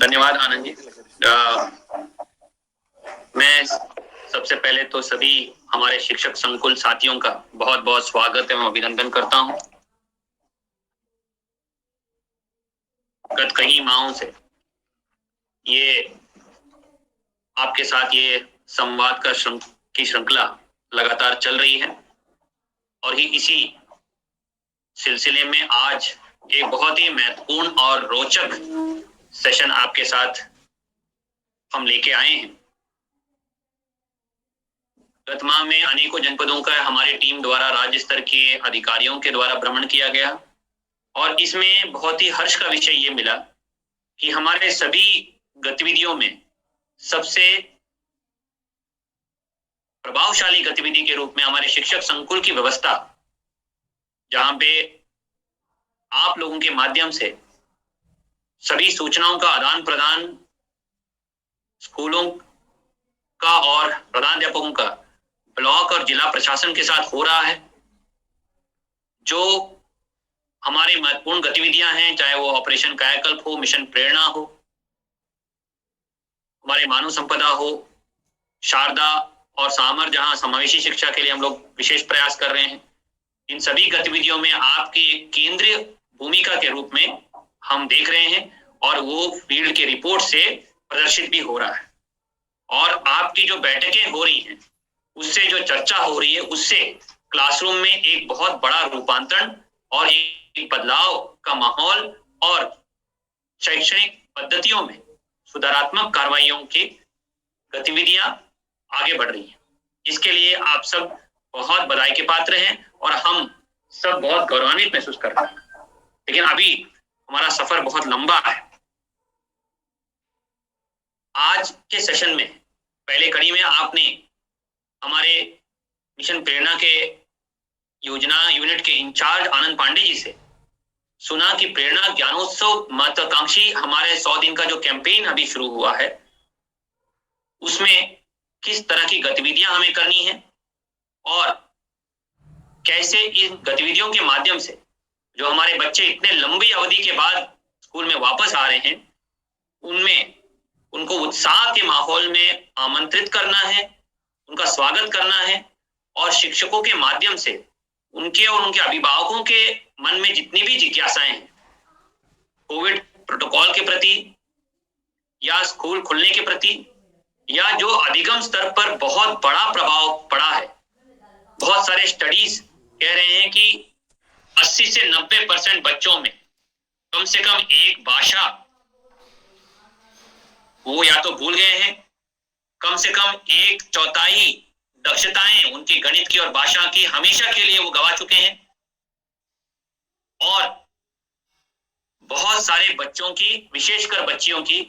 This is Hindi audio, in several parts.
धन्यवाद आनंद जी। मैं सबसे पहले तो सभी हमारे शिक्षक संकुल साथियों का बहुत बहुत स्वागत एवं अभिनंदन करता हूं। गत कई माहों से ये आपके साथ ये संवाद का श्रृंखला लगातार चल रही है और इसी सिलसिले में आज एक बहुत ही महत्वपूर्ण और रोचक सेशन आपके साथ हम लेके आए हैं। गत माह में अनेकों जनपदों का हमारी टीम द्वारा राज्य स्तर के अधिकारियों के द्वारा भ्रमण किया गया और इसमें बहुत ही हर्ष का विषय ये मिला कि हमारे सभी गतिविधियों में सबसे प्रभावशाली गतिविधि के रूप में हमारे शिक्षक संकुल की व्यवस्था, जहां पे आप लोगों के माध्यम से सभी सूचनाओं का आदान प्रदान स्कूलों का और प्रधानाध्यापकों का ब्लॉक और जिला प्रशासन के साथ हो रहा है। जो हमारे महत्वपूर्ण गतिविधियां हैं, चाहे वो ऑपरेशन कायाकल्प हो, मिशन प्रेरणा हो, हमारे मानव संपदा हो, शारदा और सामर, जहां समावेशी शिक्षा के लिए हम लोग विशेष प्रयास कर रहे हैं, इन सभी गतिविधियों में आपकी एक केंद्रीय भूमिका के रूप में हम देख रहे हैं और वो फील्ड के रिपोर्ट से प्रदर्शित भी हो रहा है। और आपकी जो बैठकें हो रही हैं, उससे जो चर्चा हो रही है, उससे क्लासरूम में एक बहुत बड़ा रूपांतरण और एक बदलाव का माहौल और शैक्षणिक पद्धतियों में सुधारात्मक कार्रवाइयों की गतिविधियां आगे बढ़ रही हैं। इसके लिए आप सब बहुत बधाई के पात्र हैं और हम सब बहुत गौरवान्वित महसूस कर रहे हैं। लेकिन अभी हमारा सफर बहुत लंबा है। आज के सेशन में पहले कड़ी में आपने हमारे मिशन प्रेरणा के योजना यूनिट के इंचार्ज आनंद पांडे जी से सुना कि प्रेरणा ज्ञानोत्सव महत्वाकांक्षी हमारे 100 दिन का जो कैंपेन अभी शुरू हुआ है, उसमें किस तरह की गतिविधियां हमें करनी है और कैसे इन गतिविधियों के माध्यम से जो हमारे बच्चे इतने लंबी अवधि के बाद स्कूल में वापस आ रहे हैं, उनमें उनको उत्साह के माहौल में आमंत्रित करना है, उनका स्वागत करना है और शिक्षकों के माध्यम से उनके और उनके अभिभावकों के मन में जितनी भी जिज्ञासाएं हैं, कोविड प्रोटोकॉल के प्रति या स्कूल खुलने के प्रति या जो अधिगम स्तर पर बहुत बड़ा प्रभाव पड़ा है। बहुत सारे स्टडीज कह रहे हैं कि 80 से 90% बच्चों में कम से कम एक भाषा वो या तो भूल गए हैं, कम से कम 1/4 दक्षताएं उनकी गणित की और भाषा की हमेशा के लिए वो गवा चुके हैं और बहुत सारे बच्चों की, विशेषकर बच्चियों की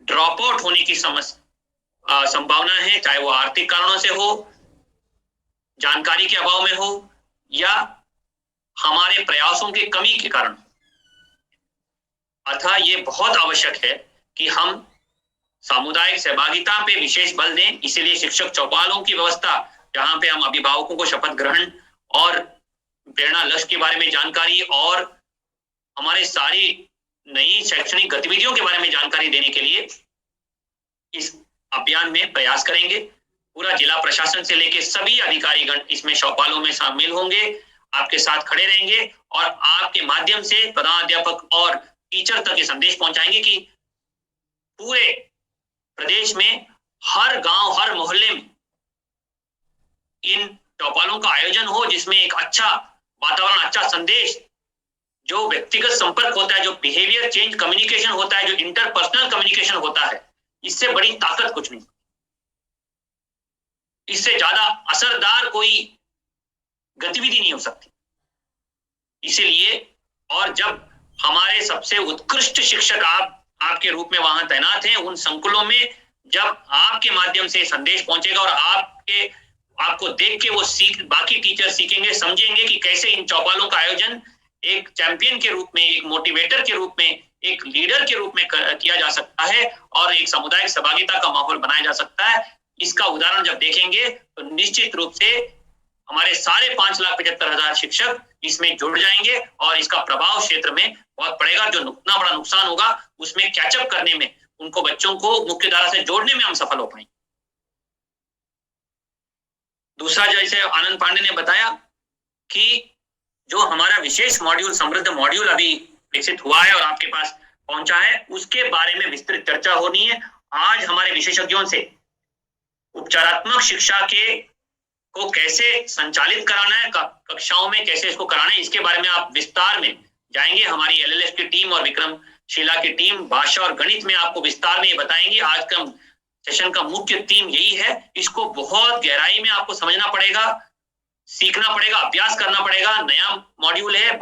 ड्रॉप आउट होने की संभावना है, चाहे वो आर्थिक कारणों से हो, जानकारी के अभाव में हो या हमारे प्रयासों की कमी के कारण। अतः ये बहुत आवश्यक है कि हम सामुदायिक सहभागिता पे विशेष बल दें। इसीलिए शिक्षक चौपालों की व्यवस्था, जहां पे हम अभिभावकों को शपथ ग्रहण और प्रेरणा लक्ष्य के बारे में जानकारी और हमारे सारी नई शैक्षणिक गतिविधियों के बारे में जानकारी देने के लिए इस अभियान में प्रयास करेंगे। पूरा जिला प्रशासन से लेकर सभी अधिकारीगण इसमें चौपालों में शामिल होंगे, आपके साथ खड़े रहेंगे और आपके माध्यम से प्रधानाध्यापक और टीचर तक ये संदेश पहुंचाएंगे कि पूरे प्रदेश में हर गांव, हर मोहल्ले में इन चौपालों का आयोजन हो, जिसमें एक अच्छा वातावरण, अच्छा संदेश, जो व्यक्तिगत संपर्क होता है, जो बिहेवियर चेंज कम्युनिकेशन होता है, जो इंटरपर्सनल कम्युनिकेशन होता है, इससे बड़ी ताकत कुछ नहीं। इससे ज्यादा असरदार कोई गतिविधि नहीं हो सकती। इसीलिए और जब हमारे सबसे उत्कृष्ट शिक्षक आपके रूप में वहां तैनात हैं, उन संकुलों में जब आपके माध्यम से संदेश पहुंचेगा और आपको देख के वो बाकी टीचर सीखेंगे, समझेंगे कि कैसे इन चौपालों का आयोजन एक चैंपियन के रूप में, एक मोटिवेटर के रूप में, एक लीडर के रूप में किया जा सकता है और एक सामुदायिक सहभागिता का माहौल बनाया जा सकता है। इसका उदाहरण जब देखेंगे तो निश्चित रूप से हमारे 5,75,000 शिक्षक इसमें जुड़ जाएंगे और इसका प्रभाव क्षेत्र में बहुत पड़ेगा। जो इतना बड़ा नुकसान होगा उसमें कैचअप करने में उनको बच्चों को मुख्य धारा से जोड़ने में हम सफल हो पाएंगे। दूसरा, जैसे आनंद पांडे ने बताया कि जो हमारा विशेष मॉड्यूल, समृद्ध मॉड्यूल अभी विकसित हुआ है और आपके पास पहुंचा है, उसके बारे में विस्तृत चर्चा होनी है। आज हमारे विशेषज्ञों से उपचारात्मक शिक्षा के को कैसे संचालित कराना है, कक्षाओं में कैसे इसको कराना है, इसके बारे में आप विस्तार में जाएंगे। हमारी एलएलएफ की टीम और विक्रमशिला की टीम भाषा और गणित में आपको विस्तार में ये बताएंगे। आज का सेशन का मुख्य थीम यही है। इसको बहुत गहराई में आपको समझना पड़ेगा, सीखना पड़ेगा, अभ्यास करना पड़ेगा। नया मॉड्यूल है,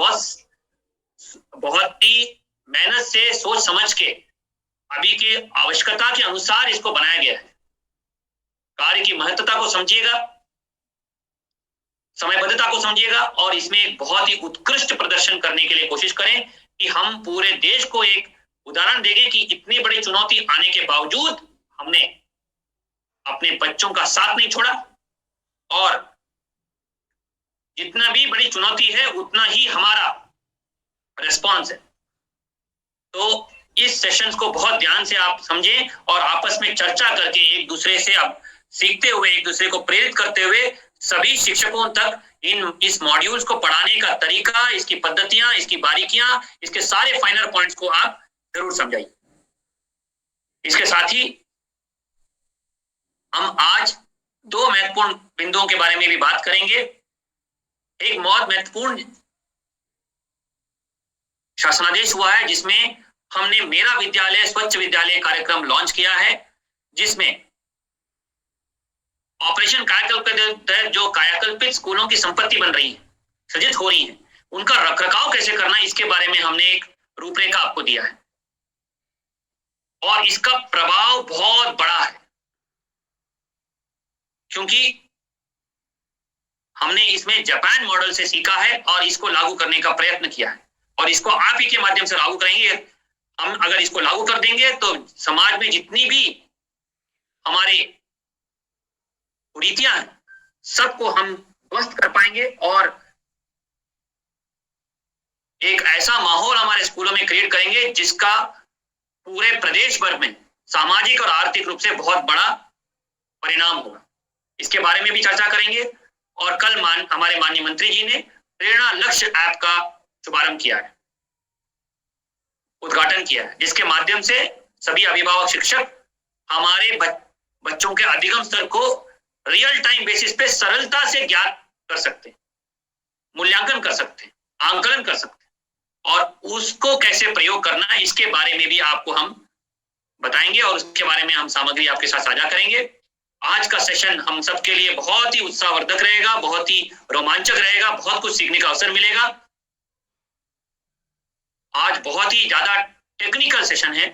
बहुत ही मेहनत से सोच समझ के अभी की आवश्यकता के अनुसार इसको बनाया गया है। कार्य की महत्वता को समझिएगा, समयबद्धता को समझिएगा और इसमें एक बहुत ही उत्कृष्ट प्रदर्शन करने के लिए कोशिश करें कि हम पूरे देश को एक उदाहरण देंगे कि इतनी बड़ी चुनौती आने के बावजूद हमने अपने बच्चों का साथ नहीं छोड़ा और जितना भी बड़ी चुनौती है उतना ही हमारा रिस्पॉन्स है। तो इस सेशंस को बहुत ध्यान से आप समझें और आपस में चर्चा करके एक दूसरे से आप सीखते हुए, एक दूसरे को प्रेरित करते हुए सभी शिक्षकों तक इस मॉड्यूल्स को पढ़ाने का तरीका, इसकी पद्धतियां, इसकी बारीकियां, इसके सारे फाइनल पॉइंट्स को आप जरूर समझाइए। इसके साथ ही हम आज दो महत्वपूर्ण बिंदुओं के बारे में भी बात करेंगे। एक बहुत महत्वपूर्ण शासनादेश हुआ है जिसमें हमने मेरा विद्यालय स्वच्छ विद्यालय कार्यक्रम लॉन्च किया है, जिसमें ऑपरेशन कायाकल्प के तहत जो कायाकल्पित स्कूलों की संपत्ति बन रही है, सृजित हो रही है, उनका रखरखाव कैसे करना, इसके बारे में हमने एक रूपरेखा आपको दिया है और इसका प्रभाव बहुत बड़ा है क्योंकि हमने इसमें जापान मॉडल से सीखा है और इसको लागू करने का प्रयत्न किया है और इसको आप ही के माध्यम से लागू करेंगे। हम अगर इसको लागू कर देंगे तो समाज में जितनी भी हमारे कुरीतियां हैं सबको हम ध्वस्त कर पाएंगे और एक ऐसा माहौल हमारे स्कूलों में क्रिएट करेंगे जिसका पूरे प्रदेश भर में सामाजिक और आर्थिक रूप से बहुत बड़ा परिणाम होगा। इसके बारे में भी चर्चा करेंगे और कल हमारे माननीय मंत्री जी ने प्रेरणा लक्ष्य ऐप का शुभारंभ किया है, उद्घाटन किया है, जिसके माध्यम से सभी अभिभावक शिक्षक हमारे बच्चों के अधिगम स्तर को रियल टाइम बेसिस पे सरलता से ज्ञात कर सकते हैं, मूल्यांकन कर सकते हैं, आंकलन कर सकते हैं और उसको कैसे प्रयोग करना है इसके बारे में भी आपको हम बताएंगे और उसके बारे में हम सामग्री आपके साथ साझा करेंगे। आज का सेशन हम सबके लिए बहुत ही उत्साहवर्धक रहेगा, बहुत ही रोमांचक रहेगा, बहुत कुछ सीखने का अवसर मिलेगा। आज बहुत ही ज्यादा टेक्निकल सेशन है।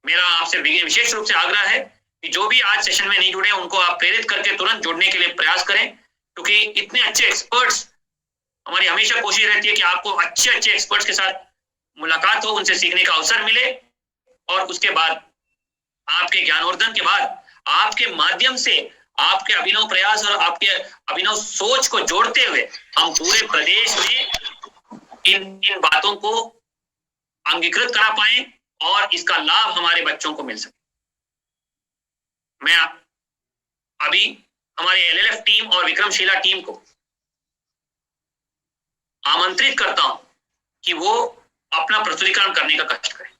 मेरा आपसे विशेष रूप से आग्रह है कि जो भी आज सेशन में नहीं जुड़े उनको आप प्रेरित करके तुरंत जुड़ने के लिए प्रयास करें, क्योंकि इतने अच्छे एक्सपर्ट्स, हमारी हमेशा कोशिश रहती है कि आपको अच्छे एक्सपर्ट्स के साथ मुलाकात हो, उनसे सीखने का अवसर मिले और उसके बाद आपके ज्ञानवर्धन के बाद आपके माध्यम से आपके अभिनव प्रयास और आपके अभिनव सोच को जोड़ते हुए हम पूरे प्रदेश में इन बातों को अंगीकृत करा पाए और इसका लाभ हमारे बच्चों को मिल सके। मैं अभी हमारे एलएलएफ टीम और विक्रमशिला टीम को आमंत्रित करता हूं कि वो अपना प्रस्तुतिकरण करने का कष्ट करें।